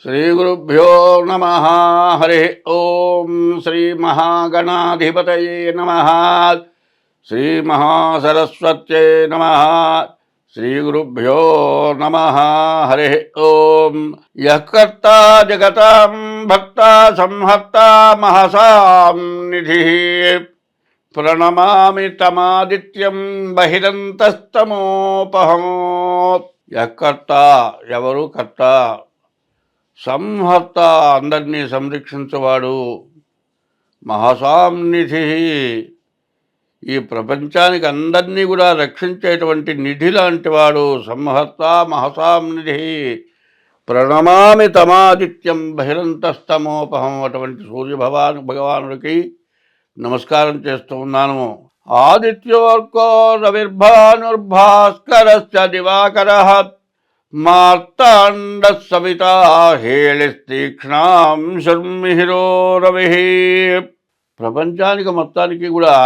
శ్రీగురుభ్యో నమ. హరి ఓం. శ్రీ మహాగణాధిపతయే నమ. శ్రీ మహాసరస్వత్యై నమ. శ్రీగురుభ్యో నమ. హరి ఓం. యః కర్తా జగతాం భక్తా సంహర్తా మహసాం నిధిః ప్రణమామి తమాదిత్యం బహిరంతస్తమోపహం. యః కర్తా, ఎవరు కర్త, సంహర్త, అందరినీ సంరక్షించేవాడు, మహాసాంనిధి, ఈ ప్రపంచానికి అందరినీ కూడా రక్షించేటువంటి నిధి లాంటి వాడు. సంహర్త మహసాంనిధి. ప్రణమామి తమాదిత్యం బహిరంతస్తమోపహం. అటువంటి భగవానుడికి నమస్కారం చేస్తూ ఉన్నాను. ఆదిత్యోర్కో రవిర్భానుర్భాస్కరశ్చ దివాకరః మార్తాండ సవితా హేళిస్తీక్ష్ణాం శర్మిహిరో రవి. ప్రపంచానికి మొత్తానికి కూడా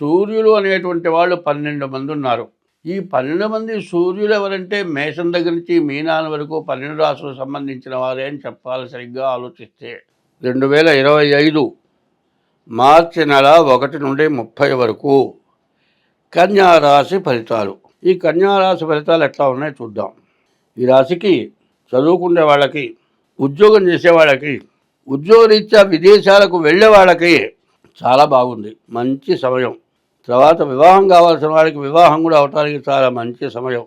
సూర్యులు అనేటువంటి వాళ్ళు 12 మంది ఉన్నారు. ఈ 12 మంది సూర్యులు ఎవరంటే మేషం దగ్గర నుంచి మీనాల వరకు 12 రాశులకు సంబంధించిన వారే అని చెప్పాలి. సరిగ్గా ఆలోచిస్తే 2025 మార్చి నెల 1 నుండి 30 వరకు కన్యారాశి ఫలితాలు. ఈ కన్యారాశి ఫలితాలు ఎట్లా ఉన్నాయో చూద్దాం. ఈ రాశికి చదువుకునే వాళ్ళకి, ఉద్యోగం చేసే వాళ్ళకి, ఉద్యోగరీత్యా విదేశాలకు వెళ్ళే వాళ్ళకి చాలా బాగుంది, మంచి సమయం. తర్వాత వివాహం కావాల్సిన వాళ్ళకి వివాహం కూడా అవటానికి చాలా మంచి సమయం.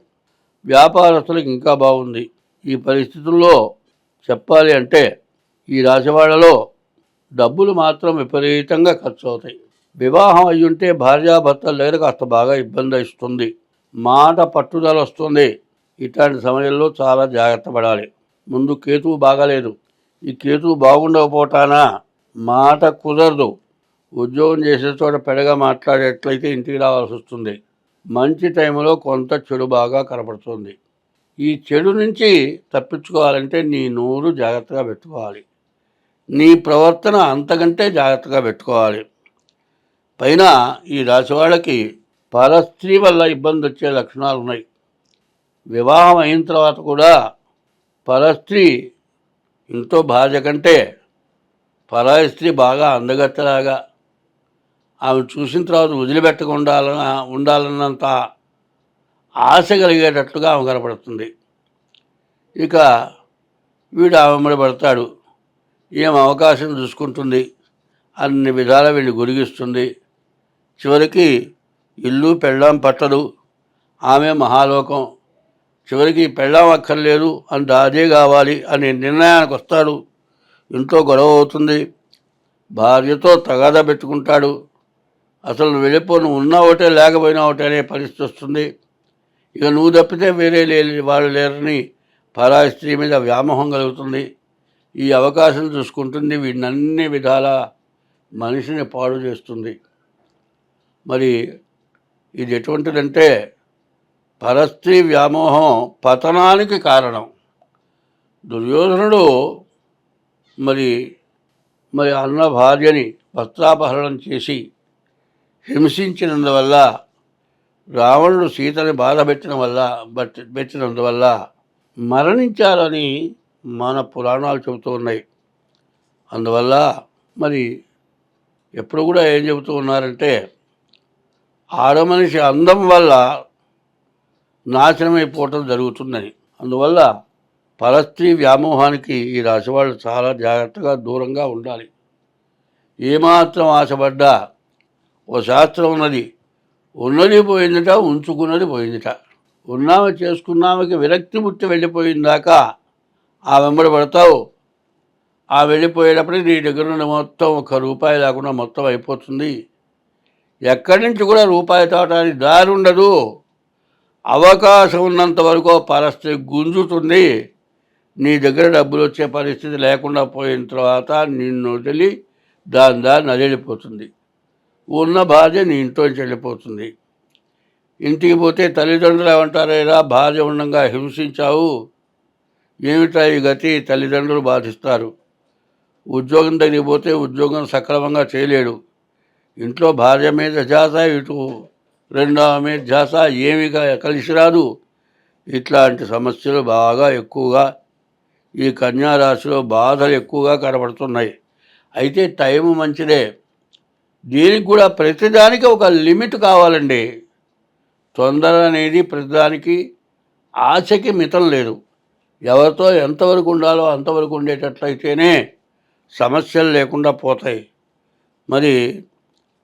వ్యాపారస్తులకు ఇంకా బాగుంది. ఈ పరిస్థితుల్లో చెప్పాలి అంటే ఈ రాశి వాళ్ళలో డబ్బులు మాత్రం విపరీతంగా ఖర్చు అవుతాయి. వివాహం అయ్యుంటే భార్యాభర్తల దగ్గర కాస్త బాగా ఇబ్బంది ఇస్తుంది. మాట పట్టుదల వస్తుంది. ఇట్లాంటి సమయంలో చాలా జాగ్రత్త పడాలి. ముందు కేతువు బాగాలేదు. ఈ కేతువు బాగుండకపోవటాన మాట కుదరదు. ఉద్యోగం చేసే చోట పెడగా మాట్లాడేట్లయితే ఇంటికి రావాల్సి వస్తుంది. మంచి టైంలో కొంత చెడు బాగా కనపడుతుంది. ఈ చెడు నుంచి తప్పించుకోవాలంటే నీ నోరు జాగ్రత్తగా పెట్టుకోవాలి. నీ ప్రవర్తన అంతకంటే జాగ్రత్తగా పెట్టుకోవాలి. పైన ఈ రాశి వాళ్ళకి పరస్త్రీ వల్ల ఇబ్బంది వచ్చే లక్షణాలు ఉన్నాయి. వివాహం అయిన తర్వాత కూడా పరస్త్రీ ఇంట్లో భార్య కంటే పరాయి స్త్రీ బాగా అందగత్తలాగా, ఆమె చూసిన తర్వాత వదిలిపెట్టకుండా ఉండాలన్నంత ఆశ కలిగేటట్లుగా ఆమె కనపడుతుంది. ఇక వీడు ఆమె పడతాడు. ఏం అవకాశం చూసుకుంటుంది, అన్ని విధాలా వీడిని గురిగిస్తుంది. చివరికి ఇల్లు పెళ్ళాం పట్టదు, ఆమె మహాలోకం. చివరికి పెళ్ళాం అక్కర్లేదు అంత అదే కావాలి అనే నిర్ణయానికి వస్తాడు. ఇంట్లో గొడవ అవుతుంది. భార్యతో తగాదా పెట్టుకుంటాడు. అసలు వెళ్ళిపో, నువ్వు ఉన్నా ఒకటే లేకపోయినా ఒకటే అనే పరిస్థితి వస్తుంది. ఇక నువ్వు తప్పితే వేరే వాళ్ళు లేరని పరాయి స్త్రీ మీద వ్యామోహం కలుగుతుంది. ఈ అవకాశం చూసుకుంటుంది. వీడిని అన్ని విధాల మనిషిని పాడు చేస్తుంది. మరి ఇది ఎటువంటిదంటే పరస్త్రీ వ్యామోహం పతనానికి కారణం. దుర్యోధనుడు మరి అన్న భార్యని వస్త్రాపహరణం చేసి హింసించినందువల్ల, రావణుడు సీతని బాధ పెట్టినందువల్ల మరణించారని మన పురాణాలు చెబుతూ ఉన్నాయి. అందువల్ల మరి ఎప్పుడు కూడా ఏం చెబుతూ ఉన్నారంటే ఆడమనిషి అందం వల్ల నాశనమైపోవటం జరుగుతుందని. అందువల్ల పరస్త్రీ వ్యామోహానికి ఈ రాశివాళ్ళు చాలా జాగ్రత్తగా దూరంగా ఉండాలి. ఏమాత్రం ఆశపడ్డా, ఓ శాస్త్రం ఉన్నది పోయిందట, ఉంచుకున్నది పోయిందట. ఉన్నామె చేసుకున్నామెకి విరక్తి పుట్టి వెళ్ళిపోయిందాకా ఆ వెంబడి పడతావు. ఆ వెళ్ళిపోయేటప్పటికి నీ దగ్గర నుండి మొత్తం ₹1 లేకుండా మొత్తం అయిపోతుంది. ఎక్కడి నుంచి కూడా రూపాయి తేవటానికి దారి ఉండదు. అవకాశం ఉన్నంత వరకు పరస్త్రీ గుంజుతుంది. నీ దగ్గర డబ్బులు వచ్చే పరిస్థితి లేకుండా పోయిన తర్వాత నిన్ను వదిలి దారి నదిలిపోతుంది. ఉన్న భార్య నీ ఇంట్లోంచి వెళ్ళిపోతుంది. ఇంటికి పోతే తల్లిదండ్రులు ఏమంటారా, భార్య ఉండగా హింసించావు, ఏమిటా ఈ గతి, తల్లిదండ్రులు బాధిస్తారు. ఉద్యోగం దగ్గరికి పోతే ఉద్యోగం సక్రమంగా చేయలేడు. ఇంట్లో భార్య మీద ధ్యాస, ఇటు రెండవ మీద ధ్యాస, ఏమి కలిసి రాదు. ఇట్లాంటి సమస్యలు బాగా ఎక్కువగా ఈ కన్యా రాశిలో బాధలు ఎక్కువగా కనబడుతున్నాయి. అయితే టైం మంచిదే. దీనికి కూడా ప్రతిదానికి ఒక లిమిట్ కావాలండి. తొందర అనేది ప్రతిదానికి, ఆశకి మితం లేదు. ఎవరితో ఎంతవరకు ఉండాలో అంతవరకు ఉండేటట్లయితేనే సమస్యలు లేకుండా పోతాయి. మరి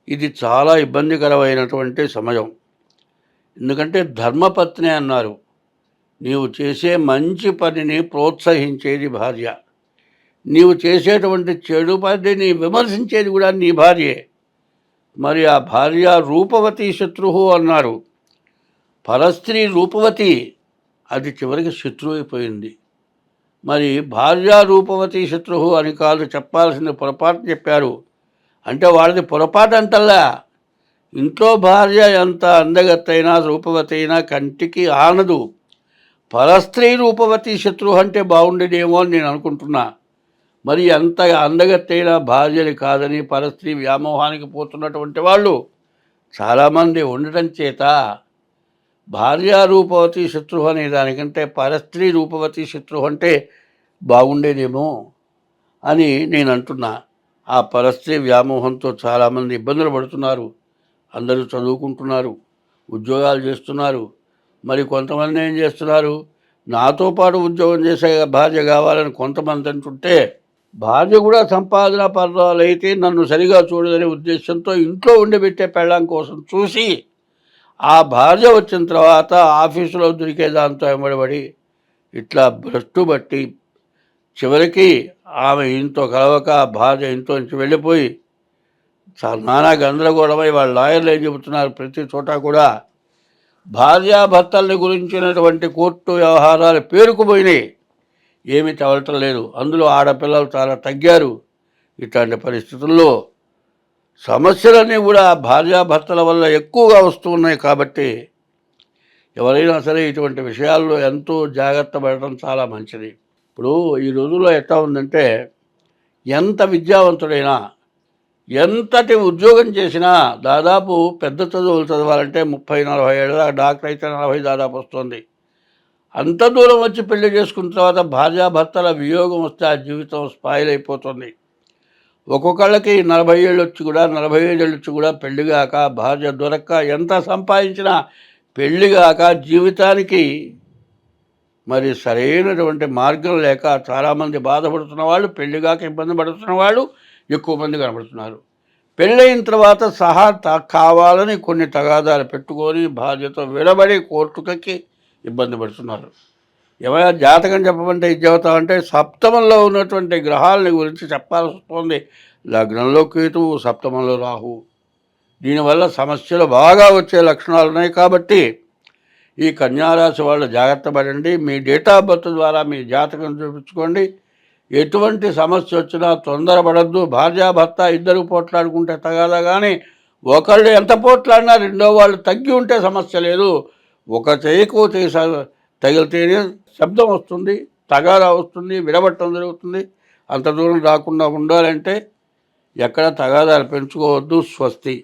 ఇది చాలా ఇబ్బందికరమైనటువంటి సమయం. ఎందుకంటే ధర్మపత్ని అన్నారు. నీవు చేసే మంచి పనిని ప్రోత్సహించేది భార్య. నీవు చేసేటువంటి చెడు పనిని విమర్శించేది కూడా నీ భార్యే. మరి ఆ భార్య రూపవతి శత్రువు అన్నారు. పరస్త్రీ రూపవతి, అది చివరికి శత్రువు అయిపోయింది. మరి భార్య రూపవతి శత్రువు అని కాదు చెప్పాల్సిన, పొరపాటు చెప్పారు. అంటే వాళ్ళది పొరపాటు అంటల్లా. ఇంట్లో భార్య ఎంత అందగత్తైనా రూపవతి అయినా కంటికి ఆనదు. పరస్త్రీ రూపవతి శత్రువు అంటే బాగుండేదేమో అని నేను అనుకుంటున్నా. మరి ఎంత అందగత్తైన భార్యని కాదని పరస్త్రీ వ్యామోహానికి పోతున్నటువంటి వాళ్ళు చాలామంది ఉండటం చేత భార్య రూపవతి శత్రువు అనే దానికంటే పరస్త్రీ రూపవతి శత్రువు అంటే బాగుండేదేమో అని నేను అంటున్నా. ఆ పరస్త్రీ వ్యామోహంతో చాలామంది ఇబ్బందులు పడుతున్నారు. అందరూ చదువుకుంటున్నారు, ఉద్యోగాలు చేస్తున్నారు. మరి కొంతమంది ఏం చేస్తున్నారు, నాతో పాటు ఉద్యోగం చేసే భార్య కావాలని కొంతమంది అంటుంటే, భార్య కూడా సంపాదన పర్వాలైతే నన్ను సరిగా చూడదనే ఉద్దేశంతో ఇంట్లో ఉండిపెట్టే పెళ్ళాం కోసం చూసి, ఆ భార్య వచ్చిన తర్వాత ఆఫీసులో దొరికే దాంతో వెంబడబడి ఇట్లా భ్రష్టు బట్టి చివరికి ఆమె ఇంట్లో కలవక భార్య ఇంట్లో నుంచి వెళ్ళిపోయి నానా గందరగోళమై వాళ్ళ లాయర్లు ఏం చెబుతున్నారు, ప్రతి చోట కూడా భార్యాభర్తల్ని గురించినటువంటి కోర్టు వ్యవహారాలు పేరుకుపోయినాయి. ఏమీ తవలటం లేదు. అందులో ఆడపిల్లలు చాలా తగ్గారు. ఇట్లాంటి పరిస్థితుల్లో సమస్యలన్నీ కూడా భార్యాభర్తల వల్ల ఎక్కువగా వస్తూ ఉన్నాయి. కాబట్టి ఎవరైనా సరే ఇటువంటి విషయాల్లో ఎంతో జాగ్రత్త పడటం చాలా మంచిది. ఇప్పుడు ఈ రోజుల్లో ఎట్లా ఉందంటే, ఎంత విద్యావంతుడైనా, ఎంతటి ఉద్యోగం చేసినా దాదాపు పెద్ద చదువులు చదవాలంటే 30-40 ఏళ్ళ దాకా, డాక్టర్ అయితే 40 దాదాపు వస్తుంది. అంత దూరం వచ్చి పెళ్లి చేసుకున్న తర్వాత భార్యాభర్తల వియోగం వస్తే ఆ జీవితం స్పాయిల్ అయిపోతుంది. ఒక్కొక్కళ్ళకి 40 ఏళ్ళు వచ్చి కూడా, 45 ఏళ్ళు వచ్చి కూడా పెళ్లిగాక, భార్య దొరక్క, ఎంత సంపాదించినా పెళ్లిగాక జీవితానికి మరి సరైనటువంటి మార్గం లేక చాలామంది బాధపడుతున్న వాళ్ళు, పెళ్లిగాక ఇబ్బంది పడుతున్న వాళ్ళు ఎక్కువ మంది కనబడుతున్నారు. పెళ్ళయిన తర్వాత కావాలని కొన్ని తగాదాలు పెట్టుకొని భార్యతో విడబడి కోర్టుకి ఇబ్బంది పడుతున్నారు. ఏమైనా జాతకం చెప్పమంటే ఇది చెబుతామంటే సప్తమంలో ఉన్నటువంటి గ్రహాలని గురించి చెప్పాల్సి వస్తుంది. లగ్నంలో కేతువు, సప్తమంలో రాహు. దీనివల్ల సమస్యలు బాగా వచ్చే లక్షణాలు ఉన్నాయి. కాబట్టి ఈ కన్యారాశి వాళ్ళు జాగ్రత్త పడండి. మీ డేట్ ఆఫ్ బర్త్ ద్వారా మీ జాతకం చూపించుకోండి. ఎటువంటి సమస్య వచ్చినా తొందరపడద్దు. భార్యాభర్త ఇద్దరు పోట్లాడుకుంటే తగాదా, కానీ ఒకళ్ళు ఎంత పోట్లాడినా రెండో వాళ్ళు తగ్గి ఉంటే సమస్య లేదు. ఒక చేయకు తగిలితేనే శబ్దం వస్తుంది, తగాదా వస్తుంది, విడబట్టడం జరుగుతుంది. అంత దూరం రాకుండా ఉండాలంటే ఎక్కడ తగాదాలు పెంచుకోవద్దు. స్వస్తి.